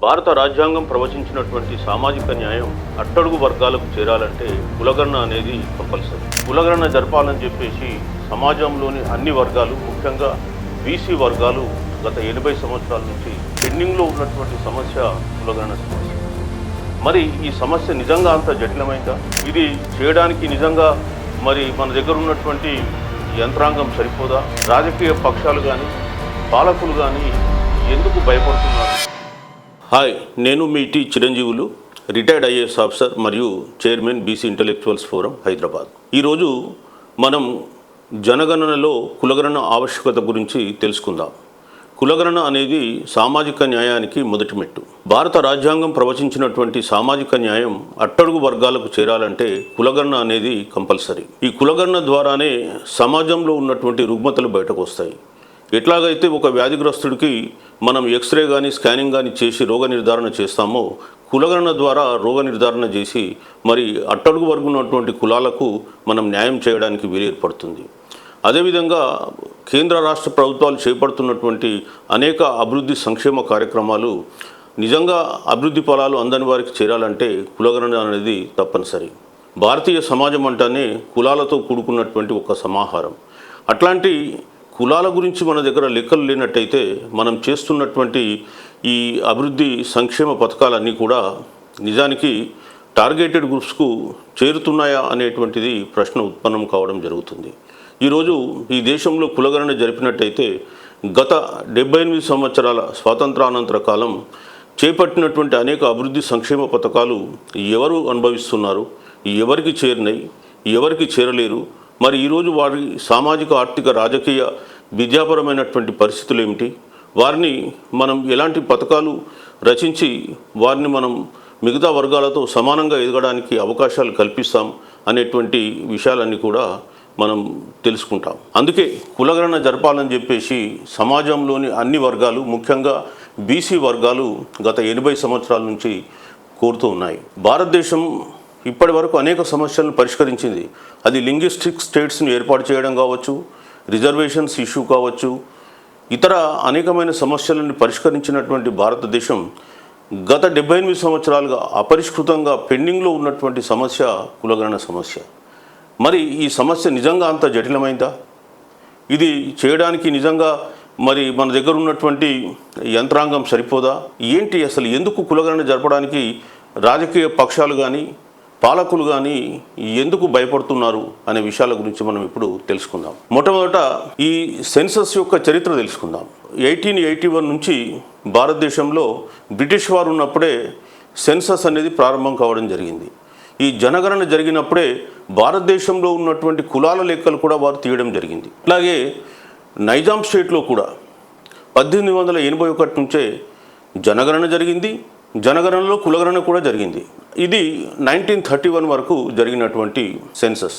భారత రాజ్యాంగం ప్రవచించినటువంటి సామాజిక న్యాయం అట్టడుగు వర్గాలకు చేరాలంటే కులగణన అనేది కంపల్సరీ. కులగణన జరపాలని చెప్పేసి సమాజంలోని అన్ని వర్గాలు, ముఖ్యంగా బీసీ వర్గాలు గత 80 సంవత్సరాల నుంచి పెండింగ్లో ఉన్నటువంటి సమస్య కులగణన సమస్య. మరి ఈ సమస్య నిజంగా అంత జటిలమైందా? ఇది చేయడానికి నిజంగా మరి మన దగ్గర ఉన్నటువంటి యంత్రాంగం సరిపోదా? రాజకీయ పక్షాలు కానీ పాలకులు కానీ ఎందుకు భయపడుతున్నారు? హాయ్, నేను మీ టీ చిరంజీవులు, రిటైర్డ్ ఐఏఎస్ ఆఫీసర్ మరియు chairman BC intellectuals forum Hyderabad. ఈరోజు మనం జనగణనలో కులగణన ఆవశ్యకత గురించి తెలుసుకుందాం. కులగణన అనేది సామాజిక న్యాయానికి మొదటి మెట్టు. భారత రాజ్యాంగం ప్రవచించినటువంటి సామాజిక న్యాయం అట్టడుగు వర్గాలకు చేరాలంటే కులగణన అనేది కంపల్సరీ. ఈ కులగణన ద్వారానే సమాజంలో ఉన్నటువంటి రుగ్మతలు బయటకు వస్తాయి. ఎట్లాగైతే ఒక వ్యాధిగ్రస్తుడికి మనం ఎక్స్రే కానీ స్కానింగ్ కానీ చేసి రోగ నిర్ధారణ చేస్తామో, కులగణన ద్వారా రోగ నిర్ధారణ చేసి మరి అట్టడుగు వర్గం ఉన్నటువంటి కులాలకు మనం న్యాయం చేయడానికి వీలు ఏర్పడుతుంది. అదేవిధంగా కేంద్ర రాష్ట్ర ప్రభుత్వాలు చేపడుతున్నటువంటి అనేక అభివృద్ధి సంక్షేమ కార్యక్రమాలు నిజంగా అభివృద్ధి ఫలాలు అందని వారికి చేరాలంటే కులగణన అనేది తప్పనిసరి. భారతీయ సమాజం అంటేనే కులాలతో కూడుకున్నటువంటి ఒక సమాహారం. అట్లాంటి కులాల గురించి మన దగ్గర లెక్కలు లేనట్టయితే మనం చేస్తున్నటువంటి ఈ అభివృద్ధి సంక్షేమ పథకాలన్నీ కూడా నిజానికి టార్గెటెడ్ గ్రూప్స్కు చేరుతున్నాయా అనేటువంటిది ప్రశ్న ఉత్పన్నం కావడం జరుగుతుంది. ఈరోజు ఈ దేశంలో కులగణన జరిపినట్టయితే గత 78 సంవత్సరాల స్వాతంత్రానంతర కాలం చేపట్టినటువంటి అనేక అభివృద్ధి సంక్షేమ పథకాలు ఎవరు అనుభవిస్తున్నారు, ఎవరికి చేరినాయి, ఎవరికి చేరలేరు, మరి ఈరోజు వారి సామాజిక ఆర్థిక రాజకీయ విద్యాపరమైనటువంటి పరిస్థితులు ఏమిటి, వారిని మనం ఎలాంటి పథకాలు రచించి వారిని మనం మిగతా వర్గాలతో సమానంగా ఎదగడానికి అవకాశాలు కల్పిస్తాం అనేటువంటి విషయాలన్నీ కూడా మనం తెలుసుకుంటాం. అందుకే కులగణన జరపాలని చెప్పేసి సమాజంలోని అన్ని వర్గాలు, ముఖ్యంగా బీసీ వర్గాలు గత 80 సంవత్సరాల నుంచి కోరుతూ ఉన్నాయి. భారతదేశం ఇప్పటి వరకు అనేక సమస్యలను పరిష్కరించింది. అది లింగ్విస్టిక్ స్టేట్స్ని ఏర్పాటు చేయడం కావచ్చు, రిజర్వేషన్స్ ఇష్యూ కావచ్చు, ఇతర అనేకమైన సమస్యలను పరిష్కరించినటువంటి భారతదేశం గత 78 సంవత్సరాలుగా అపరిష్కృతంగా పెండింగ్లో ఉన్నటువంటి సమస్య కులగణన సమస్య. మరి ఈ సమస్య నిజంగా అంత జటిలమైందా? ఇది చేయడానికి నిజంగా మరి మన దగ్గర ఉన్నటువంటి యంత్రాంగం సరిపోదా? ఏంటి అసలు ఎందుకు కులగణన జరపడానికి రాజకీయ పక్షాలు కానీ పాలకులు కానీ ఎందుకు భయపడుతున్నారు అనే విషయాల గురించి మనం ఇప్పుడు తెలుసుకుందాం. మొట్టమొదట ఈ సెన్సస్ యొక్క చరిత్ర తెలుసుకుందాం. 1881 నుంచి భారతదేశంలో బ్రిటిష్ వారు ఉన్నప్పుడే సెన్సస్ అనేది ప్రారంభం కావడం జరిగింది. ఈ జనగణన జరిగినప్పుడే భారతదేశంలో ఉన్నటువంటి కులాల లెక్కలు కూడా వారు తీయడం జరిగింది. అలాగే నైజాం స్టేట్లో కూడా 1881 నుంచే జనగణన జరిగింది. జనగణనలో కులగణన కూడా జరిగింది. ఇది 1931 వరకు జరిగినటువంటి సెన్సస్.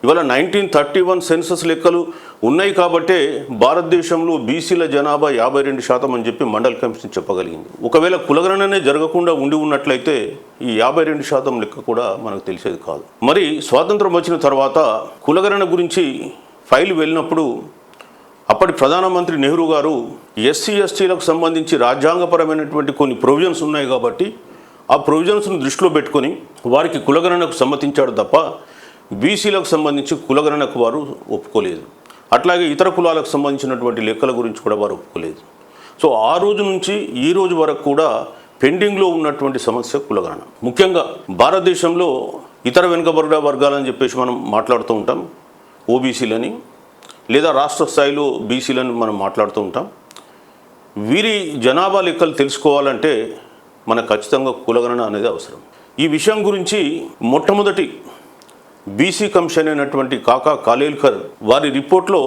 ఇవాళ 1931 సెన్సస్ లెక్కలు ఉన్నాయి కాబట్టే భారతదేశంలో బీసీల జనాభా 52% అని చెప్పి మండల్ కమిషన్ చెప్పగలిగింది. ఒకవేళ కులగణననే జరగకుండా ఉండి ఉన్నట్లయితే ఈ 52% లెక్క కూడా మనకు తెలిసేది కాదు. మరి స్వాతంత్రం వచ్చిన తర్వాత కులగణన గురించి ఫైల్ వెళ్ళినప్పుడు అప్పటి ప్రధానమంత్రి నెహ్రూ గారు ఎస్సీ ఎస్టీలకు సంబంధించి రాజ్యాంగపరమైనటువంటి కొన్ని ప్రొవిజన్స్ ఉన్నాయి కాబట్టి ఆ ప్రొవిజన్స్ను దృష్టిలో పెట్టుకొని వారికి కులగణనకు సమ్మతించాడు తప్ప బీసీలకు సంబంధించి కులగణనకు వారు ఒప్పుకోలేదు. అట్లాగే ఇతర కులాలకు సంబంధించినటువంటి లెక్కల గురించి కూడా వారు ఒప్పుకోలేదు. సో ఆ రోజు నుంచి ఈ రోజు వరకు కూడా పెండింగ్లో ఉన్నటువంటి సమస్య కులగణన. ముఖ్యంగా భారతదేశంలో ఇతర వెనుకబడిన వర్గాలని చెప్పేసి మనం మాట్లాడుతూ ఉంటాం, ఓబీసీలని, లేదా రాష్ట్ర స్థాయిలో బీసీలను మనం మాట్లాడుతూ ఉంటాం. వీరి జనాభా లెక్కలు తెలుసుకోవాలంటే మనకు ఖచ్చితంగా కులగణన అనేది అవసరం. ఈ విషయం గురించి మొట్టమొదటి బీసీ కమిషన్ అయినటువంటి కాకా కాలేల్కర్ వారి రిపోర్ట్లో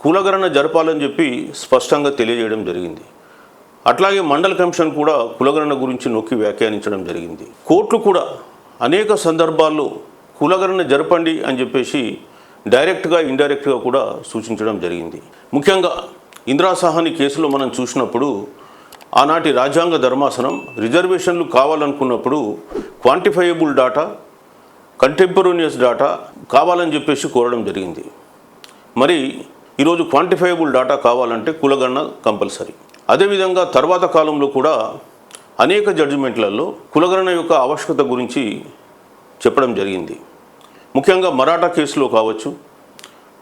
కులగణన జరపాలని చెప్పి స్పష్టంగా తెలియజేయడం జరిగింది. అట్లాగే మండల్ కమిషన్ కూడా కులగణన గురించి నొక్కి వ్యాఖ్యానించడం జరిగింది. కోర్టులు కూడా అనేక సందర్భాల్లో కులగణన జరపండి అని చెప్పేసి డైరెక్ట్గా ఇండైరెక్ట్గా కూడా సూచించడం జరిగింది. ముఖ్యంగా ఇందిరా సాహ్ని కేసులో మనం చూసినప్పుడు ఆనాటి రాజ్యాంగ ధర్మాసనం రిజర్వేషన్లు కావాలనుకున్నప్పుడు క్వాంటిఫైయబుల్ డాటా, కంటెంపరోనియస్ డాటా కావాలని చెప్పేసి కోరడం జరిగింది. మరి ఈరోజు క్వాంటిఫైయబుల్ డాటా కావాలంటే కులగణన కంపల్సరీ. అదేవిధంగా తర్వాత కాలంలో కూడా అనేక జడ్జిమెంట్లలో కులగణన యొక్క ఆవశ్యకత గురించి చెప్పడం జరిగింది. ముఖ్యంగా మరాఠా కేసులో కావచ్చు,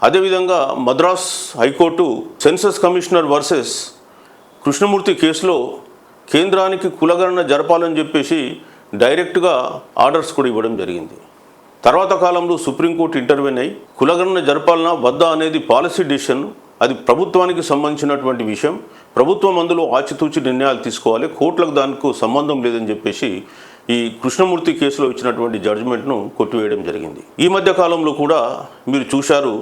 అదేవిధంగా Madras high court census commissioner versus Krishnamurthy కేసులో కేంద్రానికి కులగణన జరపాలని చెప్పేసి డైరెక్ట్గా ఆర్డర్స్ కూడా ఇవ్వడం జరిగింది. తర్వాత కాలంలో సుప్రీంకోర్టు ఇంటర్వ్యూన్ అయి కులగణన జరపాలనా వద్దా అనేది పాలసీ డిసిషన్, అది ప్రభుత్వానికి సంబంధించినటువంటి విషయం, ప్రభుత్వం అందులో ఆచితూచి నిర్ణయాలు తీసుకోవాలి, కోర్టులకు దానికి సంబంధం లేదని చెప్పేసి ఈ కృష్ణమూర్తి కేసులో ఇచ్చినటువంటి జడ్జిమెంట్ను కొట్టివేయడం జరిగింది. ఈ మధ్య కాలంలో కూడా మీరు చూశారు,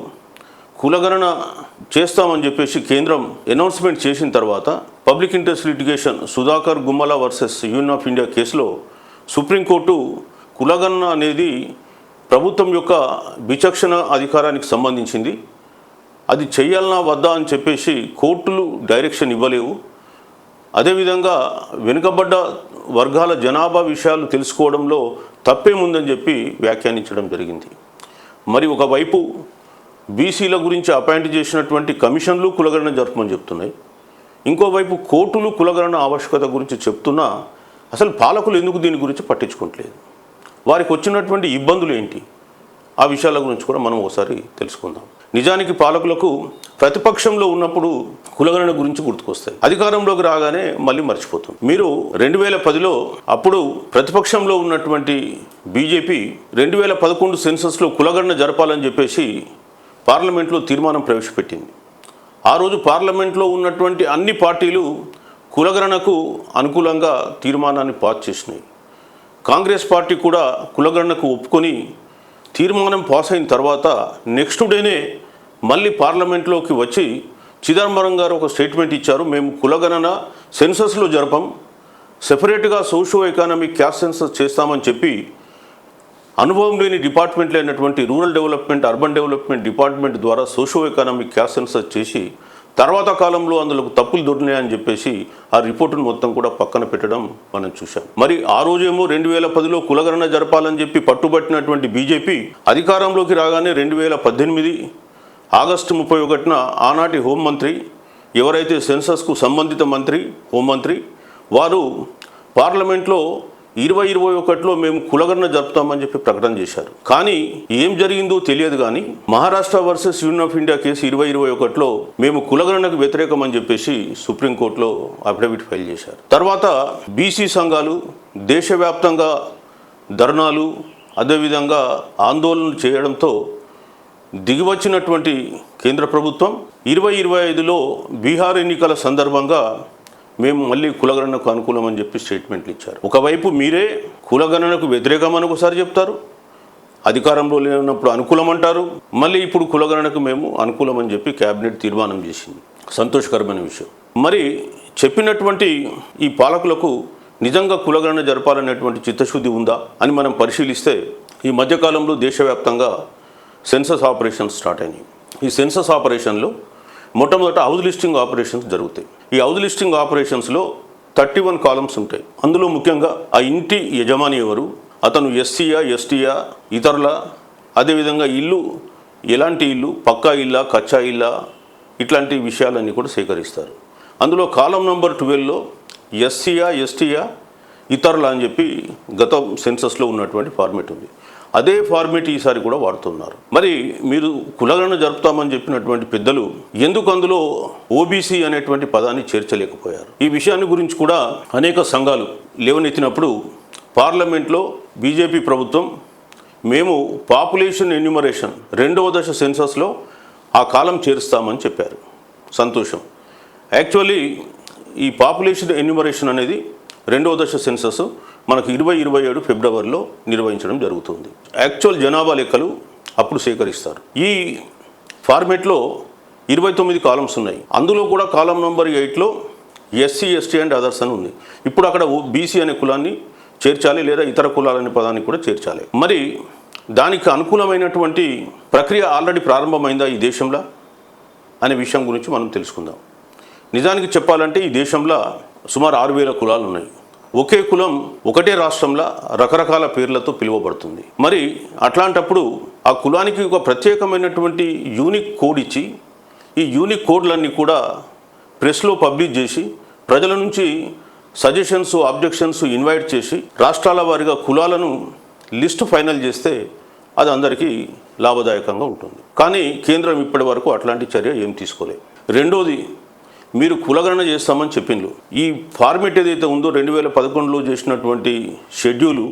కులగణన చేస్తామని చెప్పేసి కేంద్రం అనౌన్స్మెంట్ చేసిన తర్వాత public interest litigation Sudhakar Gummala versus Union of India కేసులో సుప్రీంకోర్టు కులగణన అనేది ప్రభుత్వం యొక్క విచక్షణ అధికారానికి సంబంధించింది, అది చెయ్యాలనా వద్దా అని చెప్పేసి కోర్టులు డైరెక్షన్ ఇవ్వలేవు, అదేవిధంగా వెనుకబడ్డ వర్గాల జనాభా విషయాలు తెలుసుకోవడంలో తప్పేముందని చెప్పి వ్యాఖ్యానించడం జరిగింది. మరి ఒకవైపు బీసీల గురించి అపాయింట్ చేసినటువంటి కమిషన్లు కులగణన జరపమని చెప్తున్నాయి, ఇంకోవైపు కోర్టులు కులగణన ఆవశ్యకత గురించి చెప్తున్నా అసలు పాలకులు ఎందుకు దీని గురించి పట్టించుకోవట్లేదు, వారికి వచ్చినటువంటి ఇబ్బందులు ఏంటి, ఆ విషయాల గురించి కూడా మనం ఒకసారి తెలుసుకుందాం. నిజానికి పాలకులకు ప్రతిపక్షంలో ఉన్నప్పుడు కులగణన గురించి గుర్తుకొస్తాయి, అధికారంలోకి రాగానే మళ్ళీ మర్చిపోతుంది. మీరు 2010లో అప్పుడు ప్రతిపక్షంలో ఉన్నటువంటి బీజేపీ 2011 సెన్సస్లో కులగణన జరపాలని చెప్పేసి పార్లమెంట్లో తీర్మానం ప్రవేశపెట్టింది. ఆ రోజు పార్లమెంట్లో ఉన్నటువంటి అన్ని పార్టీలు కులగణనకు అనుకూలంగా తీర్మానాన్ని పాస్ చేసినాయి. కాంగ్రెస్ పార్టీ కూడా కులగణనకు ఒప్పుకొని తీర్మానం పాస్ అయిన తర్వాత నెక్స్ట్ డేనే మళ్ళీ పార్లమెంట్లోకి వచ్చి చిదంబరం గారు ఒక స్టేట్మెంట్ ఇచ్చారు, మేము కులగణన సెన్సస్లో జరపం, సెపరేట్గా సోషో ఎకానమిక్ క్యాస్ట్ సెన్సస్ చేస్తామని చెప్పి అనుభవం లేని డిపార్ట్మెంట్లు అయినటువంటి rural development, urban development department ద్వారా సోషో ఎకానమిక్ క్యాస్ట్ సెన్సస్ చేసి తర్వాత కాలంలో అందులో తప్పులు దొరికినాయని చెప్పేసి ఆ రిపోర్టును మొత్తం కూడా పక్కన పెట్టడం మనం చూసాం. మరి ఆ రోజేమో 2010లో కులగణన జరపాలని చెప్పి పట్టుబట్టినటువంటి బీజేపీ అధికారంలోకి రాగానే 2018 ఆగస్టు 31న ఆనాటి హోంమంత్రి, ఎవరైతే సెన్సస్కు సంబంధిత మంత్రి హోంమంత్రి, వారు పార్లమెంట్లో 2021లో మేము కులగణన జరుపుతామని చెప్పి ప్రకటన చేశారు. కానీ ఏం జరిగిందో తెలియదు. కానీ Maharashtra versus Union of India case 2021లో మేము కులగణనకు వ్యతిరేకం అని చెప్పేసి సుప్రీంకోర్టులో అఫిడవిట్ ఫైల్ చేశారు. తర్వాత బీసీ సంఘాలు దేశవ్యాప్తంగా ధర్నాలు, అదేవిధంగా ఆందోళనలు చేయడంతో దిగివచ్చినటువంటి కేంద్ర ప్రభుత్వం 2025లో బీహార్ ఎన్నికల సందర్భంగా మేము మళ్ళీ కులగణనకు అనుకూలం అని చెప్పి స్టేట్మెంట్లు ఇచ్చారు. ఒకవైపు మీరే కులగణనకు వ్యతిరేకమని ఒకసారి చెప్తారు, అధికారంలో లేనప్పుడు అనుకూలం అంటారు, మళ్ళీ ఇప్పుడు కులగణనకు మేము అనుకూలం అని చెప్పి కేబినెట్ తీర్మానం చేసింది. సంతోషకరమైన విషయం. మరి చెప్పినటువంటి ఈ పాలకులకు నిజంగా కులగణన జరపాలనేటువంటి చిత్తశుద్ధి ఉందా అని మనం పరిశీలిస్తే ఈ మధ్యకాలంలో దేశవ్యాప్తంగా సెన్సస్ ఆపరేషన్స్ స్టార్ట్ అయినాయి. ఈ సెన్సస్ ఆపరేషన్లో మొట్టమొదట హౌస్ లిస్టింగ్ ఆపరేషన్స్ జరుగుతాయి. ఈ హౌస్ లిస్టింగ్ ఆపరేషన్స్లో 31 కాలమ్స్ ఉంటాయి. అందులో ముఖ్యంగా ఆ ఇంటి యజమాని ఎవరు, అతను ఎస్సీయా ఎస్టీయా ఇతరుల, అదేవిధంగా ఇల్లు ఎలాంటి ఇల్లు, పక్కా ఇల్లా కచ్చా ఇల్లా, ఇట్లాంటి విషయాలన్నీ కూడా సేకరిస్తారు. అందులో కాలం నెంబర్ 12లో ఎస్సీయా ఎస్టీయా ఇతరుల అని చెప్పి గత సెన్సస్లో ఉన్నటువంటి ఫార్మేట్ ఉంది. అదే ఫార్మేట్ ఈసారి కూడా వాడుతున్నారు. మరి మీరు కులగణన జరుపుతామని చెప్పినటువంటి పెద్దలు ఎందుకు అందులో ఓబీసీ అనేటువంటి పదాన్ని చేర్చలేకపోయారు? ఈ విషయాన్ని గురించి కూడా అనేక సంఘాలు లేవనెత్తినప్పుడు పార్లమెంట్లో బీజేపీ ప్రభుత్వం మేము పాపులేషన్ ఎన్యూమరేషన్ 2వ దశ సెన్సస్లో ఆ కాలం చేరుస్తామని చెప్పారు. సంతోషం. యాక్చువల్లీ ఈ పాపులేషన్ ఎన్యూమరేషన్ అనేది 2వ దశ సెన్సస్ మనకు 2027 ఫిబ్రవరిలో నిర్వహించడం జరుగుతుంది. యాక్చువల్ జనాభా లెక్కలు అప్పుడు సేకరిస్తారు. ఈ ఫార్మేట్లో 29 కాలమ్స్ ఉన్నాయి. అందులో కూడా కాలం నెంబర్ 8లో ఎస్సీ ఎస్టీ అండ్ అదర్స్ అని ఉంది. ఇప్పుడు అక్కడ బీసీ అనే కులాన్ని చేర్చాలి, లేదా ఇతర కులాలనే పదాన్ని కూడా చేర్చాలి. మరి దానికి అనుకూలమైనటువంటి ప్రక్రియ ఆల్రెడీ ప్రారంభమైందా ఈ దేశంలో అనే విషయం గురించి మనం తెలుసుకుందాం. నిజానికి చెప్పాలంటే ఈ దేశంలో సుమారు 6,000 కులాలు ఉన్నాయి. ఒకే కులం ఒకటే రాష్ట్రంలో రకరకాల పేర్లతో పిలువబడుతుంది. మరి అట్లాంటప్పుడు ఆ కులానికి ఒక ప్రత్యేకమైనటువంటి యూనిక్ కోడ్ ఇచ్చి ఈ యూనిక్ కోడ్లన్నీ కూడా ప్రెస్లో పబ్లిష్ చేసి ప్రజల నుంచి సజెషన్స్, ఆబ్జెక్షన్స్ ఇన్వైట్ చేసి రాష్ట్రాల వారీగా కులాలను లిస్టు ఫైనల్ చేస్తే అది అందరికీ లాభదాయకంగా ఉంటుంది. కానీ కేంద్రం ఇప్పటి వరకు అట్లాంటి చర్య ఏం తీసుకోలేదు. రెండోది, మీరు కులగణన చేస్తామని చెప్పిండ్రు. ఈ ఫార్మేట్ ఏదైతే ఉందో 2011లో చేసినటువంటి షెడ్యూలు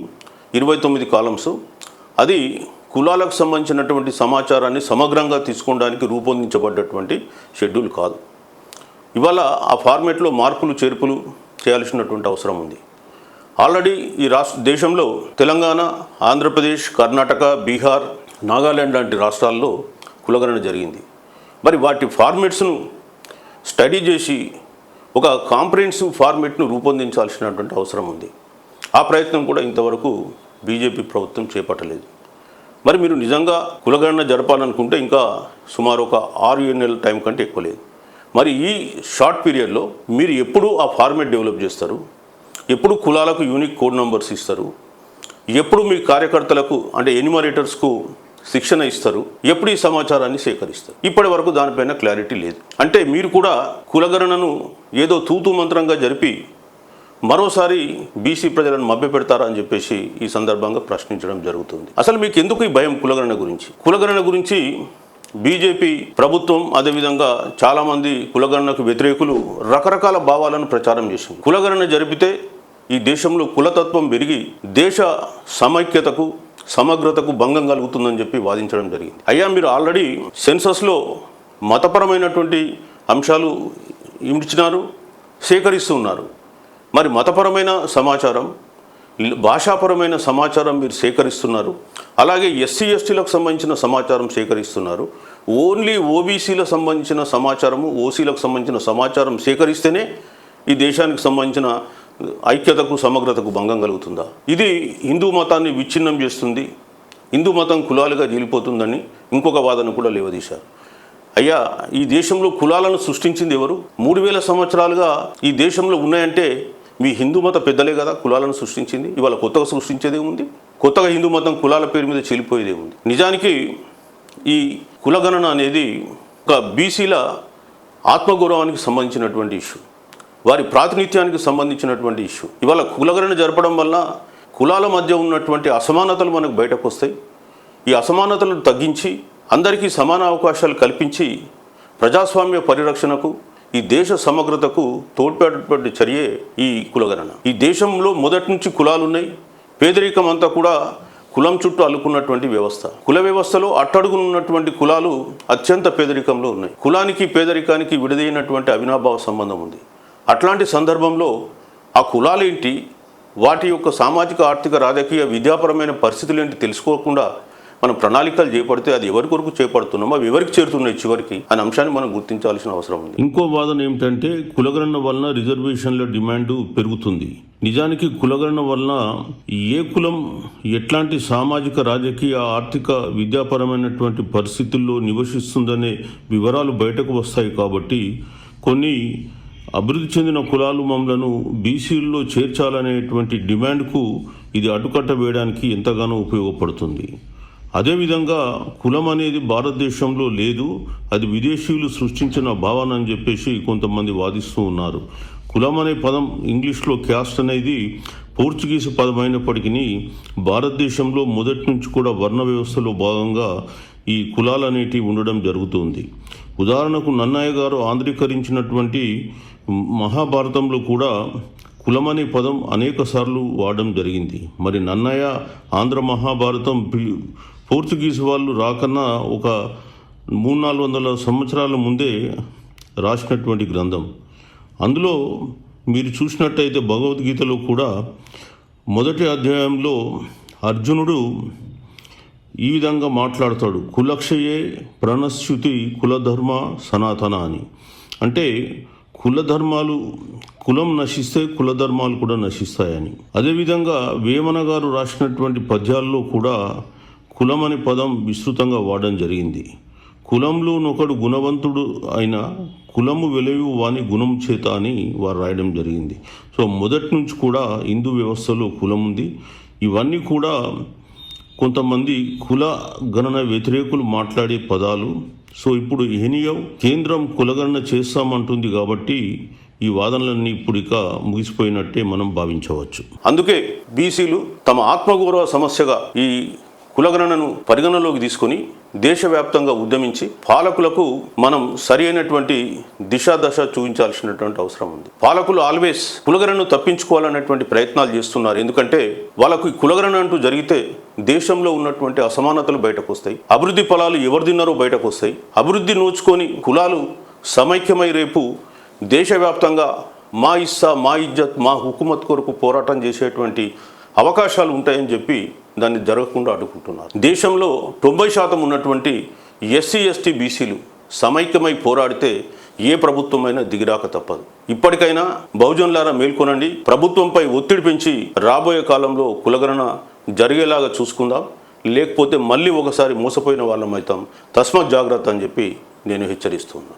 29 కాలమ్స్, అది కులాలకు సంబంధించినటువంటి సమాచారాన్ని సమగ్రంగా తీసుకోవడానికి రూపొందించబడ్డటువంటి షెడ్యూల్ కాదు. ఇవాళ ఆ ఫార్మేట్లో మార్పులు చేర్పులు చేయాల్సినటువంటి అవసరం ఉంది. ఆల్రెడీ ఈ దేశంలో తెలంగాణ, ఆంధ్రప్రదేశ్, కర్ణాటక, బీహార్, నాగాలాండ్ లాంటి రాష్ట్రాల్లో కులగణన జరిగింది. మరి వాటి ఫార్మేట్స్ను స్టడీ చేసి ఒక కాంప్రహెన్సివ్ ఫార్మేట్ను రూపొందించాల్సినటువంటి అవసరం ఉంది. ఆ ప్రయత్నం కూడా ఇంతవరకు బీజేపీ ప్రభుత్వం చేపట్టలేదు. మరి మీరు నిజంగా కులగణన జరపాలనుకుంటే ఇంకా సుమారు ఒక 6-7 నెలల టైం కంటే ఎక్కువ లేదు. మరి ఈ షార్ట్ పీరియడ్లో మీరు ఎప్పుడు ఆ ఫార్మేట్ డెవలప్ చేస్తారు? ఎప్పుడు కులాలకు యూనిక్ కోడ్ నంబర్స్ ఇస్తారు? ఎప్పుడు మీ కార్యకర్తలకు అంటే ఎన్యూమరేటర్స్కు శిక్షణ ఇస్తారు? ఎప్పుడు ఈ సమాచారాన్ని సేకరిస్తారు? ఇప్పటి వరకు దానిపైన క్లారిటీ లేదు. అంటే మీరు కూడా కులగణనను ఏదో తూతూ మంత్రంగా జరిపి మరోసారి బీసీ ప్రజలను మభ్యపెడతారా అని చెప్పేసి ఈ సందర్భంగా ప్రశ్నించడం జరుగుతుంది. అసలు మీకు ఎందుకు ఈ భయం కులగణన గురించి? కులగణన గురించి బీజేపీ ప్రభుత్వం, అదేవిధంగా చాలామంది కులగణనకు వ్యతిరేకులు రకరకాల భావాలను ప్రచారం చేసింది. కులగణన జరిపితే ఈ దేశంలో కులతత్వం పెరిగి దేశ సమైక్యతకు, సమగ్రతకు భంగం కలుగుతుందని చెప్పి వాదించడం జరిగింది. అయ్యా, మీరు ఆల్రెడీ సెన్సస్లో మతపరమైనటువంటి అంశాలు ఇచ్చినారు, సేకరిస్తూ ఉన్నారు. మరి మతపరమైన సమాచారం, భాషాపరమైన సమాచారం మీరు సేకరిస్తున్నారు. అలాగే ఎస్సీ ఎస్టీలకు సంబంధించిన సమాచారం సేకరిస్తున్నారు. ఓన్లీ ఓబీసీలకు సంబంధించిన సమాచారము, ఓసీలకు సంబంధించిన సమాచారం సేకరిస్తేనే ఈ దేశానికి సంబంధించిన ఐక్యతకు, సమగ్రతకు భంగం కలుగుతుందా? ఇది హిందూ మతాన్ని విచ్ఛిన్నం చేస్తుంది, హిందూ మతం కులాలుగా జీలిపోతుందని ఇంకొక వాదన కూడా లేవదీశారు. అయ్యా, ఈ దేశంలో కులాలను సృష్టించింది ఎవరు? 3000 సంవత్సరాలుగా ఈ దేశంలో ఉన్నాయంటే మీ హిందూ మత పెద్దలే కదా కులాలను సృష్టించింది. ఇవాళ కొత్తగా సృష్టించేదేముంది? కొత్తగా హిందూ మతం కులాల పేరు మీద చెల్లిపోయేదేముంది? నిజానికి ఈ కులగణన అనేది ఒక బీసీల ఆత్మగౌరవానికి సంబంధించినటువంటి ఇష్యూ, వారి ప్రాతినిధ్యానికి సంబంధించినటువంటి ఇష్యూ. ఇవాళ కులగణన జరపడం వల్ల కులాల మధ్య ఉన్నటువంటి అసమానతలు మనకు బయటకు వస్తాయి. ఈ అసమానతలను తగ్గించి అందరికీ సమాన అవకాశాలు కల్పించి ప్రజాస్వామ్య పరిరక్షణకు, ఈ దేశ సమగ్రతకు తోడ్పడేటువంటి చర్యే ఈ కులగణన. ఈ దేశంలో మొదటి నుంచి కులాలు ఉన్నాయి. పేదరికం అంతా కూడా కులం చుట్టూ అల్లుకున్నటువంటి వ్యవస్థ. కుల వ్యవస్థలో అట్టడుగునున్నటువంటి కులాలు అత్యంత పేదరికంలో ఉన్నాయి. కులానికి పేదరికానికి విడదైనటువంటి అవినాభావ సంబంధం ఉంది. అట్లాంటి సందర్భంలో ఆ కులాలేంటి, వాటి యొక్క సామాజిక, ఆర్థిక, రాజకీయ, విద్యాపరమైన పరిస్థితులు ఏంటి తెలుసుకోకుండా మనం ప్రణాళికలు చేపడితే అది ఎవరి కొరకు చేపడుతున్నామో అవి ఎవరికి చేరుతున్నాయి చివరికి అనే అంశాన్ని మనం గుర్తించాల్సిన అవసరం ఉంది. ఇంకో వాదన ఏమిటంటే కులగణన వలన రిజర్వేషన్ల డిమాండ్ పెరుగుతుంది. నిజానికి కులగణన వలన ఏ కులం ఎట్లాంటి సామాజిక, రాజకీయ, ఆర్థిక, విద్యాపరమైనటువంటి పరిస్థితుల్లో నివసిస్తుందనే వివరాలు బయటకు వస్తాయి. కాబట్టి కొన్ని అభివృద్ధి చెందిన కులాలు మమ్మలను బీసీల్లో చేర్చాలనేటువంటి డిమాండ్కు ఇది అడ్డుకట్ట వేయడానికి ఎంతగానో ఉపయోగపడుతుంది. అదేవిధంగా కులం అనేది భారతదేశంలో లేదు, అది విదేశీయులు సృష్టించిన భావన అని చెప్పేసి కొంతమంది వాదిస్తూ ఉన్నారు. కులం అనే పదం ఇంగ్లీష్లో క్యాస్ట్ అనేది పోర్చుగీసు పదం అయినప్పటికీ భారతదేశంలో మొదటి నుంచి కూడా వర్ణ వ్యవస్థలో భాగంగా ఈ కులాలు అనేటివి ఉండడం జరుగుతుంది. ఉదాహరణకు నన్నయ్య గారు ఆంధ్రీకరించినటువంటి మహాభారతంలో కూడా కులం అనే పదం అనేక సార్లు వాడడం జరిగింది. మరి నన్నయ్య ఆంధ్ర మహాభారతం పోర్చుగీసు వాళ్ళు రాకన్నా ఒక 300-400 సంవత్సరాల ముందే రాసినటువంటి గ్రంథం. అందులో మీరు చూసినట్టయితే భగవద్గీతలో కూడా మొదటి అధ్యాయంలో అర్జునుడు ఈ విధంగా మాట్లాడతాడు, కులక్షయే ప్రణశ్యుతి కులధర్మ సనాతన అని. అంటే కులధర్మాలు, కులం నశిస్తే కులధర్మాలు కూడా నశిస్తాయని. అదేవిధంగా వేమన గారు రాసినటువంటి పద్యాల్లో కూడా కులం అనే పదం విస్తృతంగా వాడడం జరిగింది. కులంలోనొకడు గుణవంతుడు అయిన కులము వెలయు వాని గుణం చేత అని వారు రాయడం జరిగింది. సో మొదటి నుంచి కూడా హిందూ వ్యవస్థలో కులం ఉంది. ఇవన్నీ కూడా కొంతమంది కుల గణన వ్యతిరేకులు మాట్లాడే పదాలు. సో ఇప్పుడు ఎనియవ్ కేంద్రం కులగణన చేస్తామంటుంది కాబట్టి ఈ వాదనలన్నీ ఇప్పుడు ఇక ముగిసిపోయినట్టే మనం భావించవచ్చు. అందుకే బీసీలు తమ ఆత్మగౌరవ సమస్యగా ఈ కులగణనను పరిగణలోకి తీసుకొని దేశవ్యాప్తంగా ఉద్యమించి పాలకులకు మనం సరి అయినటువంటి దిశ చూపించాల్సినటువంటి అవసరం ఉంది. పాలకులు ఆల్వేస్ కులగణను తప్పించుకోవాలనేటువంటి ప్రయత్నాలు చేస్తున్నారు. ఎందుకంటే వాళ్ళకు ఈ కులగణన అంటూ జరిగితే దేశంలో ఉన్నటువంటి అసమానతలు బయటకు వస్తాయి, అభివృద్ధి ఫలాలు ఎవరు తిన్నారో బయటకు వస్తాయి. అభివృద్ధి నోచుకొని కులాలు సమైక్యమై రేపు దేశవ్యాప్తంగా మా ఇస్సా మా ఇజ్జత్ మా హుకుమత్ కొరకు పోరాటం చేసేటువంటి అవకాశాలు ఉంటాయని చెప్పి దాన్ని జరగకుండా అడ్డుకుంటున్నారు. దేశంలో 90% ఉన్నటువంటి ఎస్సీ ఎస్టీ బీసీలు సమైక్యమై పోరాడితే ఏ ప్రభుత్వమైనా దిగిరాక తప్పదు. ఇప్పటికైనా బహుజనులారా మేల్కొనండి, ప్రభుత్వంపై ఒత్తిడి పెంచి రాబోయే కాలంలో కులగణన జరిగేలాగా చూసుకుందాం, లేకపోతే మళ్ళీ ఒకసారి మోసపోయిన వాళ్ళం అవుతాం. తస్మాత్ జాగ్రత్త అని చెప్పి నేను హెచ్చరిస్తున్నాను.